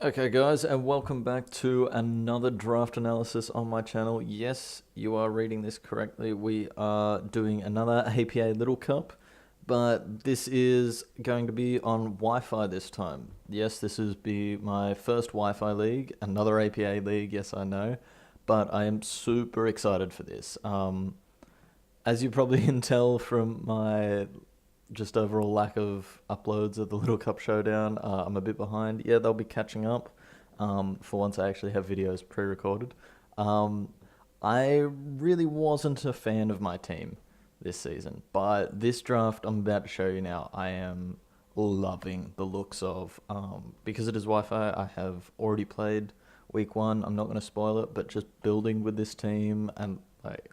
Okay guys, and welcome back to another draft analysis on my channel. Yes, you are reading this correctly. We are doing another APA Little Cup, but this is going to be on Wi-Fi this time. Yes, this is be my first Wi-Fi league, another APA league, yes I know, but I am super excited for this. As you probably can tell from my just overall lack of uploads of the Little Cup Showdown, I'm a bit behind. Yeah, they'll be catching up for once I actually have videos pre-recorded. Um, I really wasn't a fan of my team this season, but this draft I'm about to show you now, I am loving the looks of. Because it is Wi-Fi, I have already played week one. I'm not going to spoil it, but just building with this team and like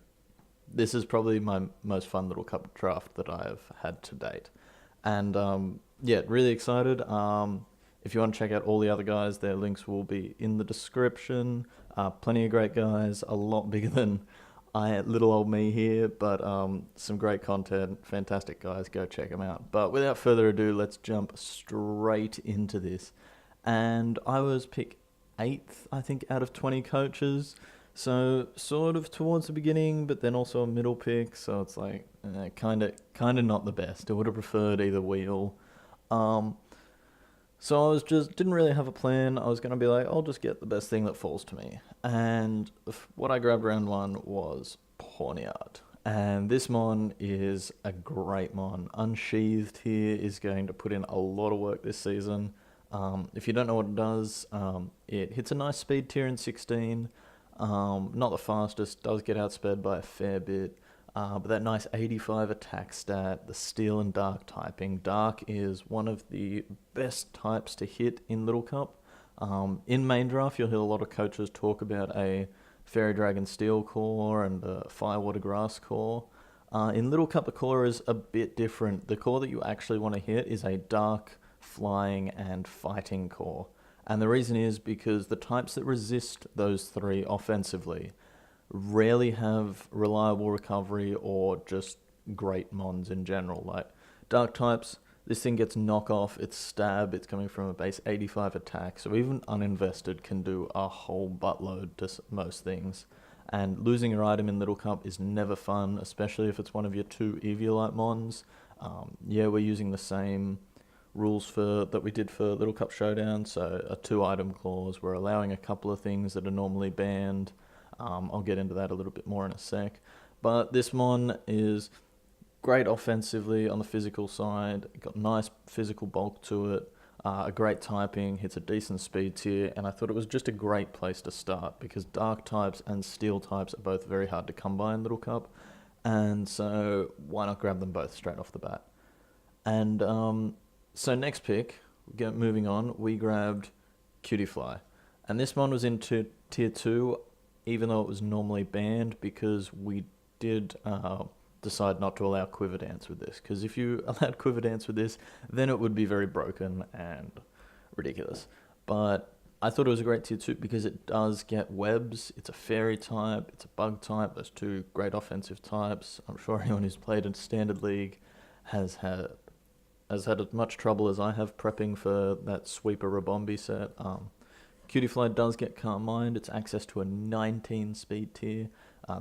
this is probably my most fun little cup draft that I've had to date. And yeah, really excited. If you want to check out all the other guys, their links will be in the description. Plenty of great guys, a lot bigger than little old me here, but some great content, fantastic guys. Go check them out. But without further ado, let's jump straight into this. And I was pick eighth, I think, out of 20 coaches. So sort of towards the beginning, but then also a middle pick. So it's like kind of not the best. I would have preferred either wheel. Um, so I was just didn't really have a plan. I was gonna be like, I'll just get the best thing that falls to me. And what I grabbed round one was Pawniard. And this mon is a great mon. Unsheathed here is going to put in a lot of work this season. If you don't know what it does, it hits a nice speed tier in 16. Not the fastest, does get outsped by a fair bit, but that nice 85 attack stat, the steel and dark typing. Dark is one of the best types to hit in Little Cup. In main draft, you'll hear a lot of coaches talk about a Fairy Dragon Steel core and a Firewater Grass core. In Little Cup, the core is a bit different. The core that you actually want to hit is a dark, flying, and fighting core. And the reason is because the types that resist those three offensively rarely have reliable recovery or just great mons in general. Like dark types, this thing gets knock off, it's stab, it's coming from a base 85 attack, so even uninvested can do a whole buttload to most things. And losing your item in Little Cup is never fun, especially if it's one of your two Eviolite mons. Yeah, we're using the same rules for that we did for Little Cup Showdown, so a 2 item clause. We're allowing a couple of things that are normally banned. I'll get into that a little bit more in a sec. But this mon is great offensively on the physical side, got nice physical bulk to it, a great typing, hits a decent speed tier, and I thought it was just a great place to start because dark types and steel types are both very hard to come by in Little Cup, and so why not grab them both straight off the bat? And so next pick, moving on, we grabbed Cutiefly. And this one was into tier 2, even though it was normally banned, because we did decide not to allow Quiver Dance with this. Because if you allowed Quiver Dance with this, then it would be very broken and ridiculous. But I thought it was a great tier 2 because it does get webs. It's a fairy type, it's a bug type, those two great offensive types. I'm sure anyone who's played in Standard League has had as much trouble as I have prepping for that Sweeper Rabombi set. Cutiefly does get Calm Mind. It's access to a 19 speed tier,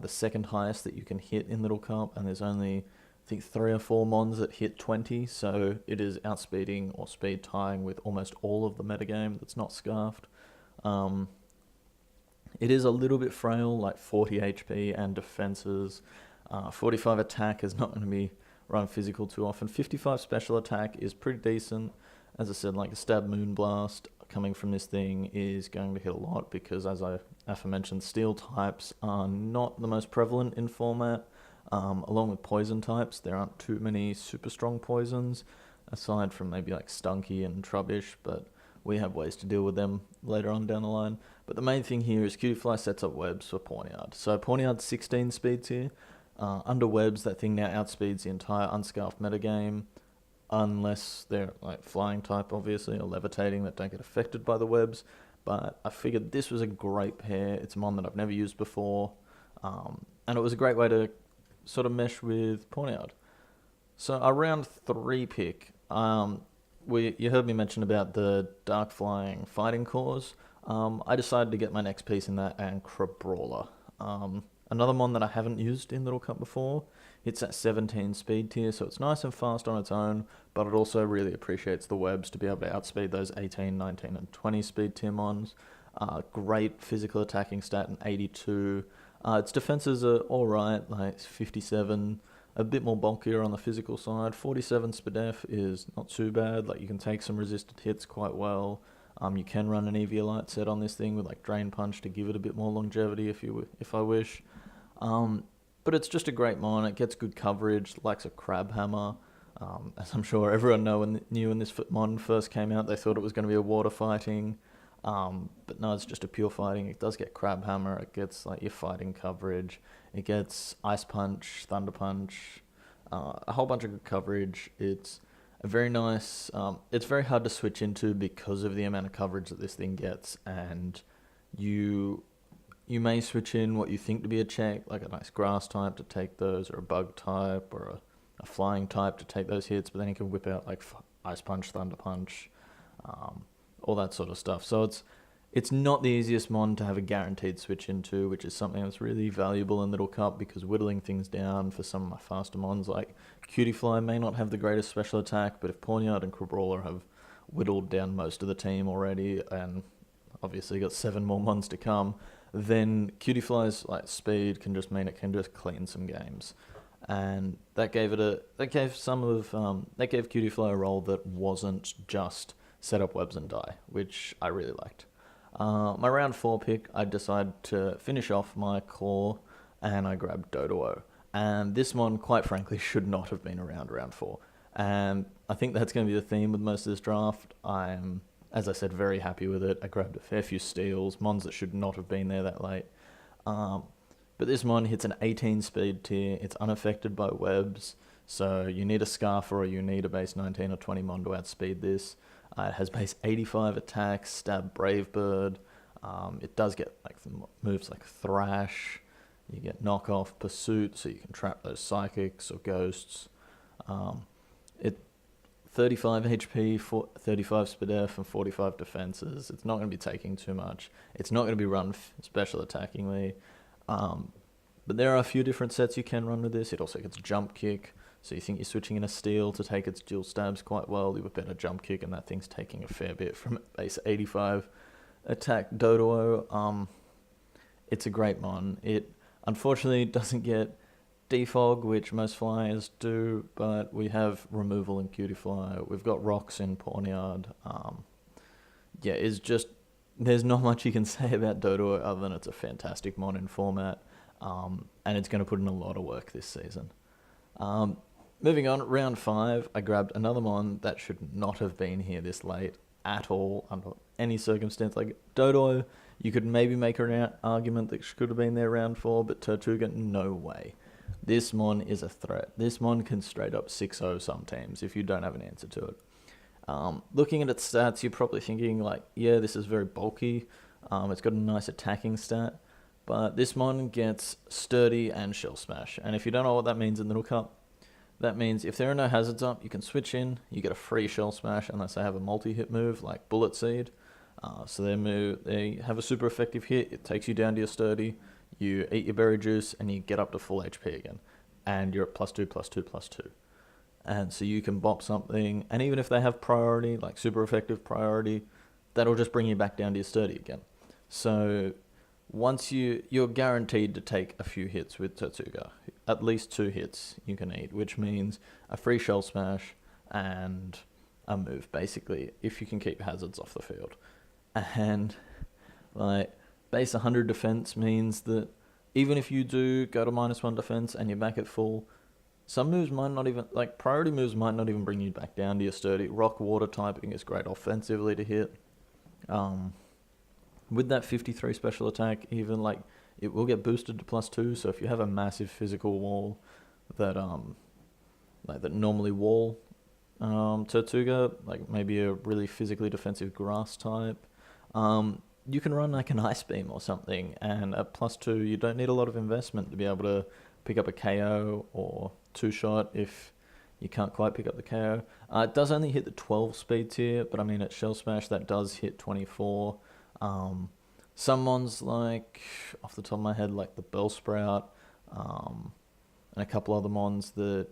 the second highest that you can hit in Little Cup, and there's only, I think, 3 or 4 mons that hit 20, so it is outspeeding or speed tying with almost all of the metagame that's not scarfed. It is a little bit frail, like 40 HP and defenses. 45 attack is not going to be run physical too often. 55 special attack is pretty decent. As I said, like a stab moonblast coming from this thing is going to hit a lot because, as I aforementioned, steel types are not the most prevalent in format. Along with poison types, there aren't too many super strong poisons, aside from maybe like Stunky and Trubbish, but we have ways to deal with them later on down the line. But the main thing here is Cutiefly sets up webs for Pawniard. So Pawniard's 16 speeds here. Under webs, that thing now outspeeds the entire unscarfed metagame, unless they're like flying type, obviously, or levitating that don't get affected by the webs. But I figured this was a great pair. It's a mon that I've never used before, and it was a great way to sort of mesh with Pawniard. So a round 3 pick, you heard me mention about the dark flying fighting cores. I decided to get my next piece in that Ankra Brawler. Another mon that I haven't used in Little Cup before. It's at 17 speed tier, so it's nice and fast on its own, but it also really appreciates the webs to be able to outspeed those 18, 19, and 20 speed tier mons. Great physical attacking stat, an 82. Its defenses are alright, like 57, a bit more bulkier on the physical side. 47 SPDF is not too bad, like you can take some resisted hits quite well. You can run an Eviolite set on this thing with like Drain Punch to give it a bit more longevity if I wish. But it's just a great mon. It gets good coverage, likes a Crab Hammer. As I'm sure everyone knew when this mon first came out, they thought it was going to be a water fighting. But no, it's just a pure fighting. It does get Crab Hammer. It gets like your fighting coverage. It gets Ice Punch, Thunder Punch, a whole bunch of good coverage. It's a very nice. It's very hard to switch into because of the amount of coverage that this thing gets, and you may switch in what you think to be a check, like a nice grass type to take those, or a bug type, or a flying type to take those hits, but then you can whip out like Ice Punch, Thunder Punch, all that sort of stuff. So it's not the easiest mon to have a guaranteed switch into, which is something that's really valuable in Little Cup, because whittling things down for some of my faster mons like Cutiefly may not have the greatest special attack, but if Pawniard and Crabrawler have whittled down most of the team already, and obviously got 7 more mons to come, then Cutiefly's like speed can just mean it can just clean some games. And that gave Cutiefly a role that wasn't just set up webs and die, which I really liked. My round 4 pick, I decided to finish off my core, and I grabbed Doduo. And this one, quite frankly, should not have been around round 4. And I think that's going to be the theme with most of this draft. I'm, as I said, very happy with it. I grabbed a fair few steals, mons that should not have been there that late. But this mon hits an 18 speed tier. It's unaffected by webs, so you need a Scarfer or you need a base 19 or 20 mon to outspeed this. It has base 85 attacks, stab Brave Bird. It does get like moves like Thrash. You get knockoff, Pursuit, so you can trap those psychics or ghosts. It 35 HP, 35 SPDF, and 45 defenses. It's not going to be taking too much. It's not going to be run special attackingly. But there are a few different sets you can run with this. It also gets Jump Kick. So you think you're switching in a Steel to take its dual stabs quite well. You whip out a Jump Kick, and that thing's taking a fair bit from base 85 attack Doduo. It's a great mon. It unfortunately doesn't get Defog, which most flyers do, but we have removal in Cutiefly. We've got rocks in Pawniard. It's just, there's not much you can say about Doduo other than it's a fantastic mon in format, and it's going to put in a lot of work this season. Moving on, round 5, I grabbed another mon that should not have been here this late at all, under any circumstance. Like Doduo, you could maybe make an argument that should have been there round 4, but Tortuga, no way. This mon is a threat. This mon can straight up 6-0 some teams if you don't have an answer to it. Looking at its stats, you're probably thinking like, yeah, this is very bulky. It's got a nice attacking stat, but this mon gets Sturdy and Shell Smash. And if you don't know what that means in Little Cup, that means if there are no hazards up, you can switch in, you get a free Shell Smash unless they have a multi-hit move like Bullet Seed. So they have a super effective hit, it takes you down to your Sturdy, you eat your Berry Juice, and you get up to full HP again. And you're at +2, +2, +2. And so you can bop something, and even if they have priority, like super effective priority, that'll just bring you back down to your Sturdy again. So once you're guaranteed to take a few hits with Tortuga, at least 2 hits you can eat, which means a free Shell Smash and a move, basically, if you can keep hazards off the field. And like base 100 defense means that even if you do go to -1 defense and you're back at full, some moves might not even, like priority moves might not even bring you back down to your Sturdy. Rock Water typing is great offensively to hit. With that 53 special attack, even like it will get boosted to +2. So if you have a massive physical wall that that normally wall Tortuga, like maybe a really physically defensive grass type, you can run like an Ice Beam or something, and at +2 you don't need a lot of investment to be able to pick up a KO or 2-shot if you can't quite pick up the KO. It does only hit the 12 speed tier, but I mean at Shell Smash that does hit 24. Some mons like, off the top of my head, like the Bellsprout, and a couple other mons that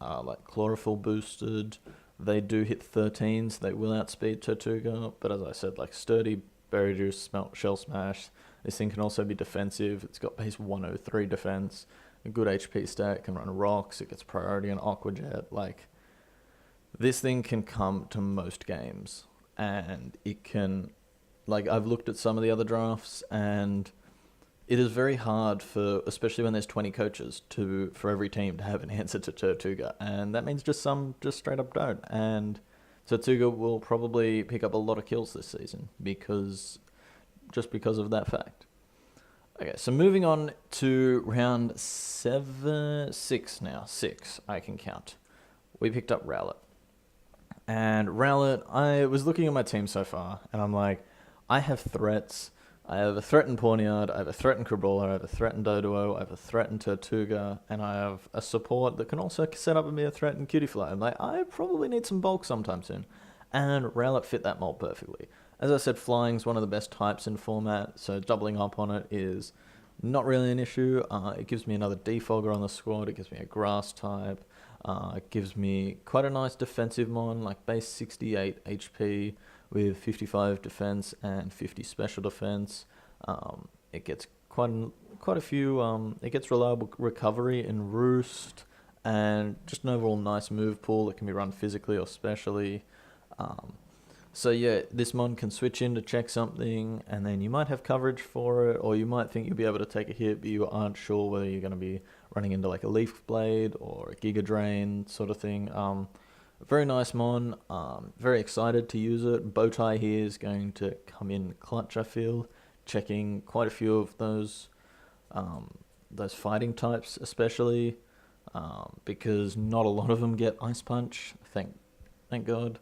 are like chlorophyll boosted, they do hit 13s, they will outspeed Tortuga, but as I said, like Sturdy, Berry Juice, Shell Smash, this thing can also be defensive. It's got base 103 defense, a good HP stat, can run rocks, it gets priority on Aqua Jet. Like, this thing can come to most games, and it can, like, I've looked at some of the other drafts, and it is very hard for, especially when there's 20 coaches, for every team to have an answer to Tortuga, and that means some just straight up don't. And Tortuga will probably pick up a lot of kills this season because of that fact. Okay, so moving on to round 6 I can count. We picked up Rowlet. And Rowlet, I was looking at my team so far, and I'm like, I have threats. I have a threatened Pawniard, I have a threatened Crabrawler, I have a threatened Doduo, I have a threatened Tortuga, and I have a support that can also set up and be a threatened Cutiefly. I'm like, I probably need some bulk sometime soon. And Rowlet fit that mold perfectly. As I said, flying's one of the best types in format, so doubling up on it is not really an issue. It gives me another Defogger on the squad, it gives me a grass type, it gives me quite a nice defensive mon, like base 68 HP, with 55 defense and 50 special defense. It gets quite a few. It gets reliable recovery in Roost, and just an overall nice move pool that can be run physically or specially. So yeah, this mon can switch in to check something, and then you might have coverage for it, or you might think you'll be able to take a hit, but you aren't sure whether you're going to be running into like a Leaf Blade or a Giga Drain sort of thing. Very nice mon, very excited to use it. Bowtie here is going to come in clutch, I feel, checking quite a few of those fighting types especially, because not a lot of them get Ice Punch, thank God.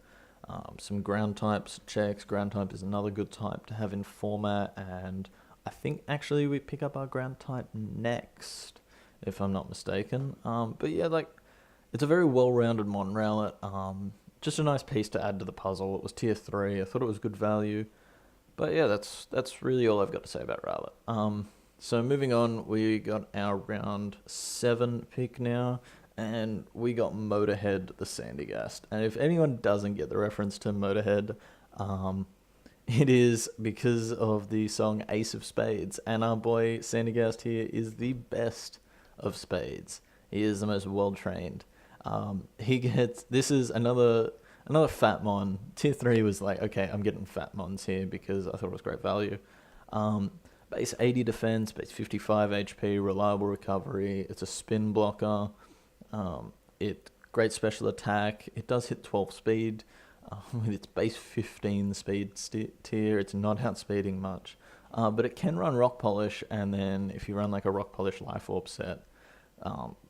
Some ground types checks. Ground type is another good type to have in format, and I think actually we pick up our ground type next, if I'm not mistaken. But yeah, like, it's a very well-rounded mon Rowlet. Just a nice piece to add to the puzzle. It was tier 3. I thought it was good value. But yeah, that's really all I've got to say about Rowlet. So moving on, we got our round 7 pick now, and we got Motorhead the Sandygast. And if anyone doesn't get the reference to Motorhead, it is because of the song Ace of Spades. And our boy Sandygast here is the best of spades. He is the most well-trained. This is another fat mon. Tier 3 was like, okay, I'm getting fat mons here because I thought it was great value. Base 80 defense, base 55 HP, reliable recovery. It's a spin blocker. Great special attack. It does hit 12 speed. With its base 15 speed tier, it's not outspeeding much. But it can run Rock Polish, and then if you run like a Rock Polish Life Orb set,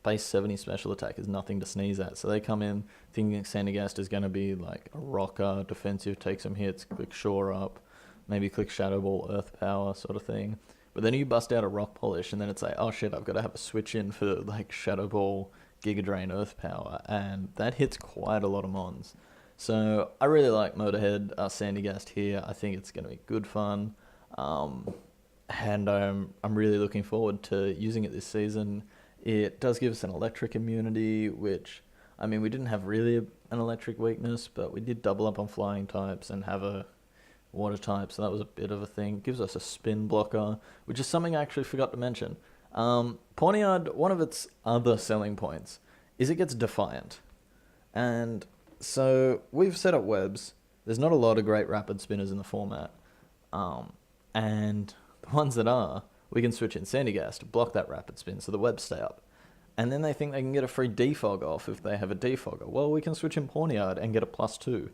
base 70 special attack is nothing to sneeze at. So they come in thinking Sandygast is going to be like a rocker, defensive, take some hits, click Shore Up, maybe click Shadow Ball, Earth Power sort of thing. But then you bust out a Rock Polish, and then it's like, oh shit, I've got to have a switch in for like Shadow Ball, Giga Drain, Earth Power, and that hits quite a lot of mons. So I really like Motorhead, Sandygast here. I think it's going to be good fun, and I'm really looking forward to using it this season. It does give us an electric immunity, which, I mean, we didn't have really an electric weakness, but we did double up on flying types and have a water type, so that was a bit of a thing. It gives us a spin blocker, which is something I actually forgot to mention. Pawniard, one of its other selling points is it gets Defiant. And so we've set up webs. There's not a lot of great rapid spinners in the format. And the ones that are, we can switch in Sandygast to block that rapid spin so the webs stay up. And then they think they can get a free defog off if they have a defogger. Well, we can switch in Pawniard and get a +2.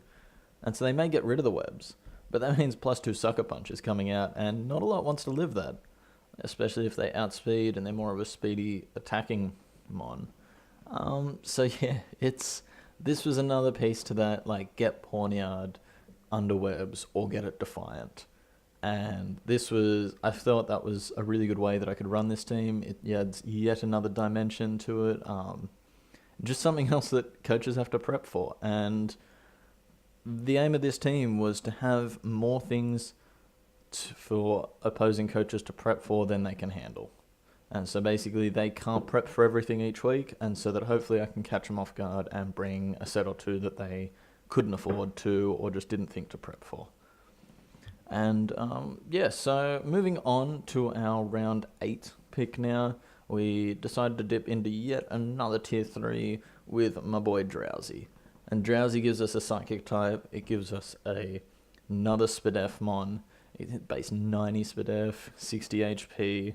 And so they may get rid of the webs, but that means +2 sucker punch is coming out, and not a lot wants to live that, especially if they outspeed and they're more of a speedy attacking mon. So yeah, this was another piece to that, like, get Pawniard under webs or get it Defiant. And I thought that was a really good way that I could run this team. It adds yet another dimension to it. just something else that coaches have to prep for. And the aim of this team was to have more things for opposing coaches to prep for than they can handle. And so basically they can't prep for everything each week, and so that hopefully I can catch them off guard and bring a set or two that they couldn't afford to or just didn't think to prep for. And so moving on to our round 8 pick now, we decided to dip into yet another tier 3 with my boy Drowsy. And Drowsy gives us a psychic type, it gives us another SPDF mon, it hit base 90 SPDF, 60 HP,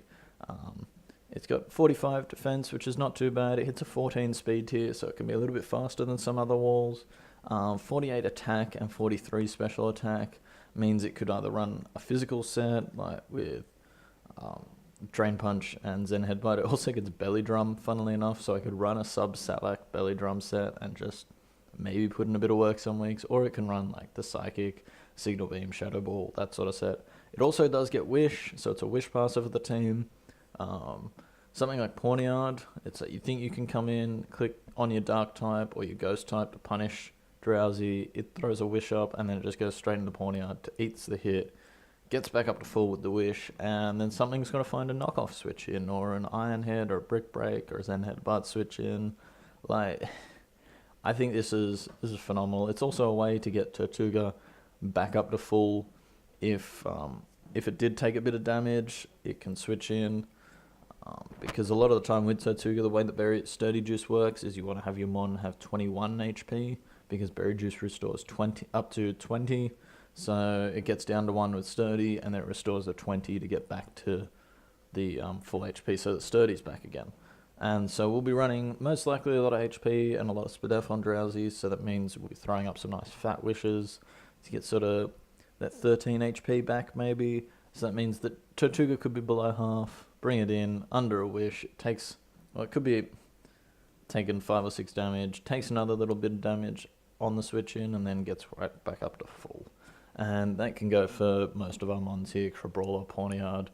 it's got 45 defense, which is not too bad. It hits a 14 speed tier, so it can be a little bit faster than some other walls. 48 attack and 43 special attack means it could either run a physical set, like with Drain Punch and Zen Headbutt. It also gets Belly Drum, funnily enough, so I could run a sub-Salak Belly Drum set and just maybe put in a bit of work some weeks, or it can run like the Psychic, Signal Beam, Shadow Ball, that sort of set. It also does get Wish, so it's a Wish passer for the team. Something like Pawniard, it's like you think you can come in, click on your Dark type or your Ghost type to punish Drowsy, it throws a Wish up, and then it just goes straight into Pawniard, eats the hit, gets back up to full with the Wish, and then something's going to find a knockoff switch in, or an Iron Head, or a Brick Break, or a Zen Headbutt switch in. Like, I think this is phenomenal. It's also a way to get Tortuga back up to full. If it did take a bit of damage, it can switch in. Because a lot of the time with Tortuga, the way that Berry Sturdy Juice works is you want to have your Mon have 21 HP, because Berry Juice restores 20 up to 20. So it gets down to 1 with Sturdy, and then it restores a 20 to get back to the full HP, so that Sturdy's back again. And so we'll be running most likely a lot of HP and a lot of SPDF on Drowsy, so that means we'll be throwing up some nice fat wishes to get sort of that 13 HP back maybe. So that means that Tortuga could be below half, bring it in, under a wish, it takes, well, it could be taking 5 or 6 damage, takes another little bit of damage on the switch in, and then gets right back up to full. And that can go for most of our mons here, Crabrawler, Pawniard.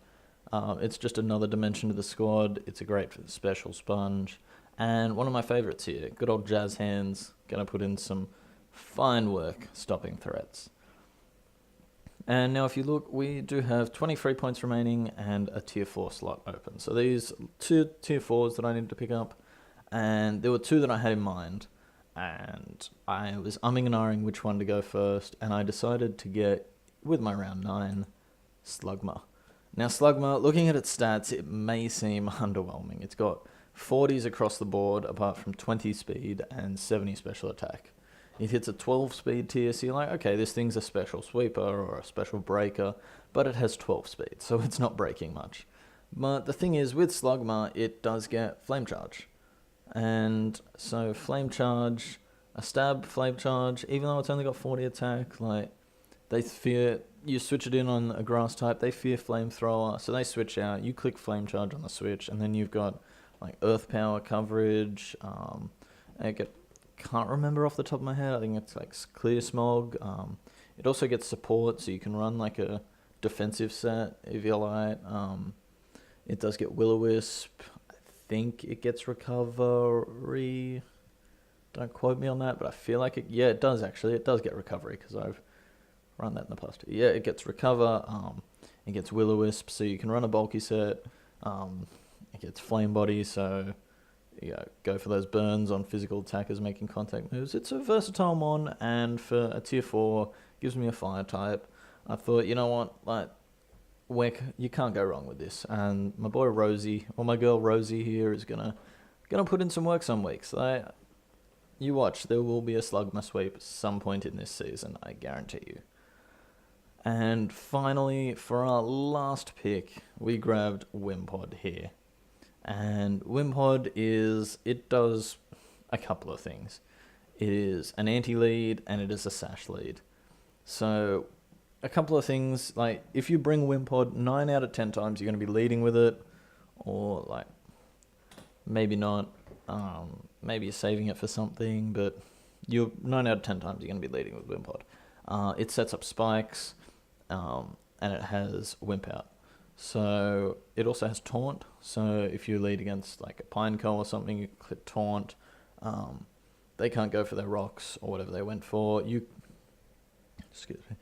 It's just another dimension to the squad. It's a great special sponge. And one of my favourites here, good old Jazz Hands, going to put in some fine work stopping threats. And now if you look, we do have 23 points remaining and a tier 4 slot open. So these 2 tier 4s that I need to pick up, and there were 2 that I had in mind. And I was umming and ahhing which one to go first, and I decided to get, with my round 9, Slugma. Now Slugma, looking at its stats, it may seem underwhelming. It's got 40s across the board, apart from 20 speed and 70 special attack. It hits a 12 speed tier, so you're like, okay, this thing's a special sweeper or a special breaker, but it has 12 speed, so it's not breaking much. But the thing is, with Slugma, it does get Flame Charge. And so Flame Charge, a stab Flame Charge, even though it's only got 40 attack, like, they fear, you switch it in on a grass type, they fear Flamethrower, so they switch out, you click Flame Charge on the switch, and then you've got, like, Earth Power coverage, can't remember off the top of my head, I think it's like Clear Smog. It also gets support, so you can run like a defensive set if you like. It does get Will-O-Wisp. I think it gets Recovery. Don't quote me on that, but I feel like it, yeah, it does actually. It does get Recovery, because I've run that in the past. Yeah, it gets Recover. It gets Will-O-Wisp, so you can run a bulky set. It gets Flame Body, so go for those burns on physical attackers making contact moves. It's a versatile mon, and for a tier 4, gives me a fire type. I thought, you know what, like, you can't go wrong with this. And my boy Rosie, or my girl Rosie here, is gonna put in some work some weeks. You watch, there will be a Slugma sweep at some point in this season, I guarantee you. And finally, for our last pick, we grabbed Wimpod here. And Wimpod it does a couple of things. It is an anti-lead, and it is a sash lead. So, a couple of things, like, if you bring Wimpod, 9 out of 10 times you're going to be leading with it, or, like, maybe not, maybe you're saving it for something, but 9 out of 10 times you're going to be leading with Wimpod. It sets up spikes, and it has Wimp Out. So it also has Taunt, so if you lead against like a Pineco or something, you click Taunt, They can't go for their rocks or whatever they went for. Excuse me.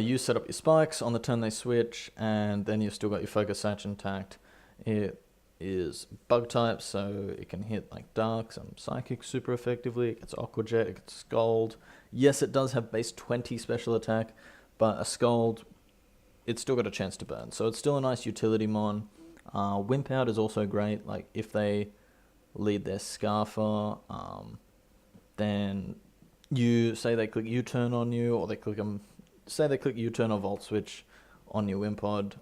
You set up your spikes on the turn they switch, and then you've still got your focus satch intact. It is bug type, so it can hit like darks and psychic super effectively. It gets aqua jet, it gets scald. Yes, it does have base 20 special attack, but a scald, it's still got a chance to burn. So it's still a nice utility mon. Wimp out is also great. Like if they lead their Scarfer, then you say they click U-turn on you, or they click them. Say they click U-turn or Volt Switch on your Wimpod.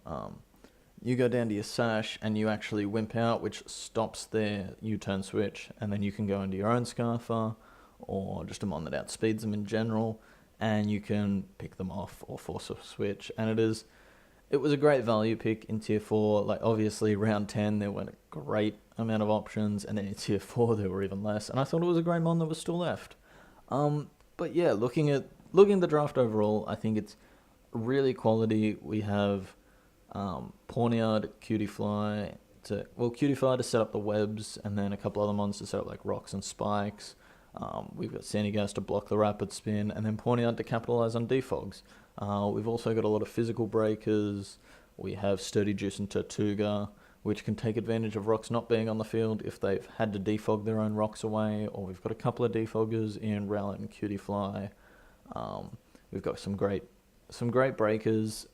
You go down to your Sash and you actually Wimp out, which stops their U-turn switch, and then you can go into your own Scarfer or just a mon that outspeeds them in general, and you can pick them off or force a switch. And it was a great value pick in tier 4. Like obviously round 10 there weren't a great amount of options, and then in tier 4 there were even less, and I thought it was a great mon that was still left. But yeah, looking at the draft overall, I think it's really quality. We have Pawniard, Cutie-Fly Cutie-Fly to set up the webs, and then a couple other mons to set up like rocks and spikes. We've got Sandygast to block the rapid spin, and then Pawniard to capitalize on defogs. We've also got a lot of physical breakers. We have Sturdy Juice and Tortuga, which can take advantage of rocks not being on the field if they've had to defog their own rocks away, or we've got a couple of defoggers in Rowlet and Cutie-Fly. We've got some great breakers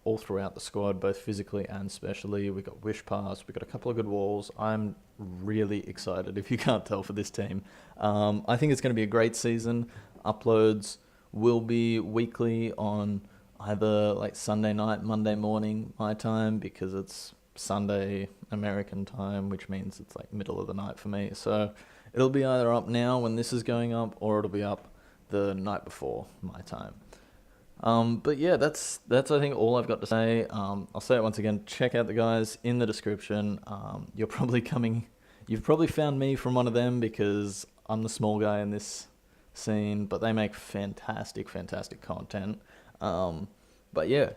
all throughout the squad, both physically and specially. We've got Wish Pass, we've got a couple of good walls. I'm really excited, if you can't tell, for this team. I think it's going to be a great season. Uploads will be weekly on either like Sunday night, Monday morning, my time, because it's Sunday American time, which means it's like middle of the night for me. So it'll be either up now when this is going up, or it'll be up the night before my time. But yeah, that's I think all I've got to say. I'll say it once again, check out the guys in the description. You've probably found me from one of them because I'm the small guy in this scene, but they make fantastic content. But yeah,